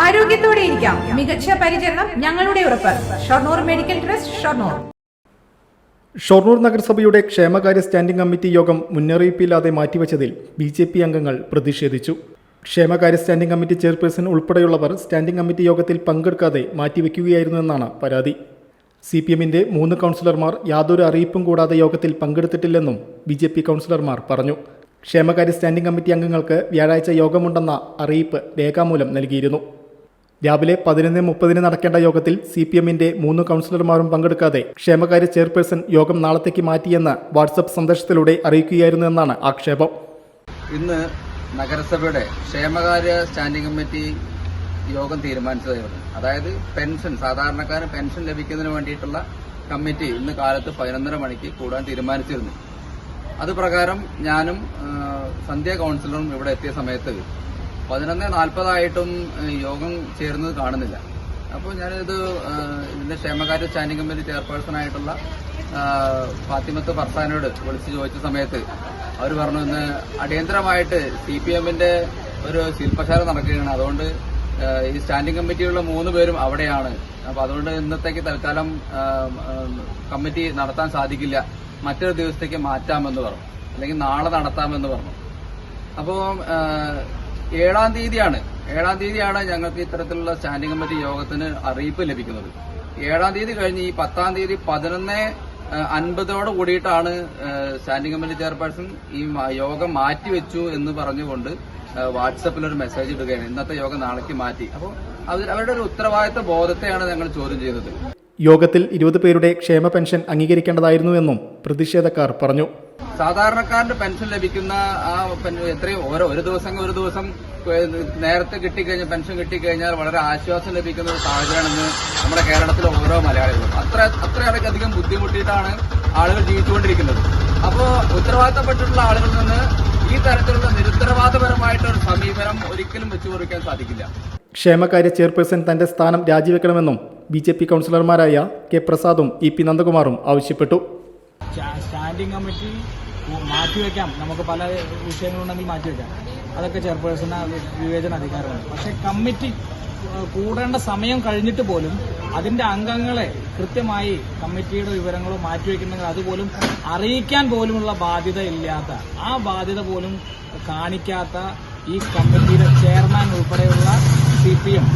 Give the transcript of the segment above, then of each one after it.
ആരോഗ്യത്തോടെ ഇരിക്കാം. മികച്ച പരിചരണം ഞങ്ങളുടെ ഉറപ്പ്. Shoranur medical trust, Shoranur. ഷൊർണൂർ നഗരസഭയുടെ ക്ഷേമകാര്യ സ്റ്റാൻഡിംഗ് കമ്മിറ്റി യോഗം മുന്നറിയിപ്പില്ലാതെ മാറ്റിവെച്ചതിൽ BJP അംഗങ്ങൾ പ്രതിഷേധിച്ചു. ക്ഷേമകാര്യ സ്റ്റാൻഡിംഗ് കമ്മിറ്റി ചെയർപേഴ്സൺ ഉൾപ്പെടെയുള്ളവർ സ്റ്റാൻഡിംഗ് കമ്മിറ്റി യോഗത്തിൽ പങ്കെടുക്കാതെ മാറ്റിവെക്കുകയായിരുന്നുവെന്നാണ് പരാതി. CPMന്റെ 3 കൗൺസിലർമാർ യാതൊരു അറിയിപ്പും കൂടാതെ യോഗത്തിൽ പങ്കെടുത്തിട്ടില്ലെന്നും BJP കൗൺസിലർമാർ പറഞ്ഞു. ക്ഷേമകാര്യ സ്റ്റാൻഡിംഗ് കമ്മിറ്റി അംഗങ്ങൾക്ക് വ്യാഴാഴ്ച യോഗമുണ്ടെന്ന അറിയിപ്പ് രേഖാമൂലം നൽകിയിരുന്നു. രാവിലെ 11:30 നടക്കേണ്ട യോഗത്തിൽ CPMന്റെ 3 കൗൺസിലർമാരും പങ്കെടുക്കാതെ ക്ഷേമകാര്യ ചെയർപേഴ്സൺ യോഗം നാളത്തേക്ക് മാറ്റിയെന്ന് വാട്സപ്പ് സന്ദേശത്തിലൂടെ അറിയിക്കുകയായിരുന്നു എന്നാണ് ആക്ഷേപം. ഇന്ന് നഗരസഭയുടെ ക്ഷേമകാര്യ സ്റ്റാൻഡിംഗ് കമ്മിറ്റി യോഗം തീരുമാനിച്ചതായിരുന്നു. അതായത് പെൻഷൻ, സാധാരണക്കാരന് പെൻഷൻ ലഭിക്കുന്നതിന് വേണ്ടിയിട്ടുള്ള കമ്മിറ്റി ഇന്ന് കാലത്ത് 11:30 മണിക്ക് കൂടാൻ തീരുമാനിച്ചിരുന്നു. അതുപ്രകാരം ഞാനും സന്ധ്യ കൗൺസിലറും ഇവിടെ എത്തിയ സമയത്ത് 11:40 യോഗം ചേർന്നത് കാണുന്നില്ല. അപ്പോൾ ഞാനിത് ഇതിന്റെ ക്ഷേമകാര്യ സ്റ്റാൻഡിംഗ് കമ്മിറ്റി ചെയർപേഴ്സണായിട്ടുള്ള ഫാത്തിമത്ത് ഫർസാനോട് വിളിച്ചു ചോദിച്ച സമയത്ത് അവർ പറഞ്ഞു, ഇന്ന് അടിയന്തരമായിട്ട് CPMന്റെ ഒരു ശില്പശാല നടക്കുകയാണ്, അതുകൊണ്ട് ഈ സ്റ്റാൻഡിംഗ് കമ്മിറ്റിയുള്ള 3 പേരും അവിടെയാണ്. അപ്പൊ അതുകൊണ്ട് ഇന്നത്തേക്ക് തൽക്കാലം കമ്മിറ്റി നടത്താൻ സാധിക്കില്ല, മറ്റൊരു ദിവസത്തേക്ക് മാറ്റാമെന്ന് പറഞ്ഞു, അല്ലെങ്കിൽ നാളെ നടത്താമെന്ന് പറഞ്ഞു. അപ്പോൾ 7-ാം തീയതിയാണ് ഞങ്ങൾക്ക് ഇത്തരത്തിലുള്ള സ്റ്റാൻഡിംഗ് കമ്മിറ്റി യോഗത്തിന് അറിയിപ്പ് ലഭിക്കുന്നത്. 7-ാം തീയതി കഴിഞ്ഞ് ഈ 10-ാം തീയതി 11:50 കൂടിയിട്ടാണ് സ്റ്റാൻഡിംഗ് കമ്മിറ്റി ചെയർപേഴ്സൺ ഈ യോഗം മാറ്റിവെച്ചു എന്ന് പറഞ്ഞുകൊണ്ട് വാട്സപ്പിൽ ഒരു മെസ്സേജ് ഇടുകയാണ്, ഇന്നത്തെ യോഗം നാളേക്ക് മാറ്റി. അപ്പോൾ അവരുടെ ഒരു ഉത്തരവാദിത്ത ബോധത്തെയാണ് ഞങ്ങൾ ചോദ്യം ചെയ്തത്. യോഗത്തിൽ 20 പേരുടെ ക്ഷേമ പെൻഷൻ അംഗീകരിക്കേണ്ടതായിരുന്നുവെന്നും പ്രതിഷേധക്കാർ പറഞ്ഞു. സാധാരണക്കാരന്റെ പെൻഷൻ ലഭിക്കുന്ന ആ എത്രയും ഒരു ദിവസം നേരത്തെ കിട്ടിക്കഴിഞ്ഞ പെൻഷൻ കിട്ടിക്കഴിഞ്ഞാൽ വളരെ ആശ്വാസം ലഭിക്കുന്ന ഒരു സാഹചര്യമാണ് നമ്മുടെ കേരളത്തിലെ ഓരോ മലയാളികളും. അത്രയധികം ബുദ്ധിമുട്ടിയിട്ടാണ് ആളുകൾ ജീവിച്ചുകൊണ്ടിരിക്കുന്നത്. അപ്പോൾ ഉത്തരവാദിത്തപ്പെട്ടിട്ടുള്ള ആളുകളിൽ നിന്ന് ഈ തരത്തിലുള്ള നിരുത്തരവാദപരമായിട്ടൊരു സമീപനം ഒരിക്കലും വെച്ചുപൊറിക്കാൻ സാധിക്കില്ല. ക്ഷേമകാര്യ ചെയർപേഴ്സൺ തന്റെ സ്ഥാനം രാജിവെക്കണമെന്നും BJP കൗൺസിലർമാരായ K. പ്രസാദും EP. നന്ദകുമാറും ആവശ്യപ്പെട്ടു. സ്റ്റാൻഡിംഗ് കമ്മിറ്റി മാറ്റിവെക്കാം, നമുക്ക് പല വിഷയങ്ങളുണ്ടെങ്കിൽ മാറ്റിവെക്കാം, അതൊക്കെ ചെയർപേഴ്സണ് വിവേചന അധികാരമാണ്. പക്ഷെ കമ്മിറ്റി കൂടേണ്ട സമയം കഴിഞ്ഞിട്ട് പോലും അതിന്റെ അംഗങ്ങളെ കൃത്യമായി കമ്മിറ്റിയുടെ വിവരങ്ങളോ മാറ്റിവെക്കുന്നെങ്കിൽ അതുപോലും അറിയിക്കാൻ പോലുമുള്ള ബാധ്യത ഇല്ലാത്ത, ആ ബാധ്യത പോലും കാണിക്കാത്ത ഈ കമ്മിറ്റിയുടെ ചെയർമാൻ ഉൾപ്പെടെയുള്ള CPM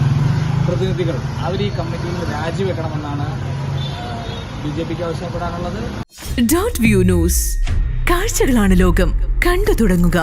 പ്രതിനിധികൾ അവർ ഈ കമ്മിറ്റിയിൽ നിന്ന് രാജിവെക്കണമെന്നാണ് BJPക്ക് ആവശ്യപ്പെടാനുള്ളത്. .view ന്യൂസ്, കാഴ്ചകളാണ് ലോകം, കണ്ടു തുടങ്ങുക.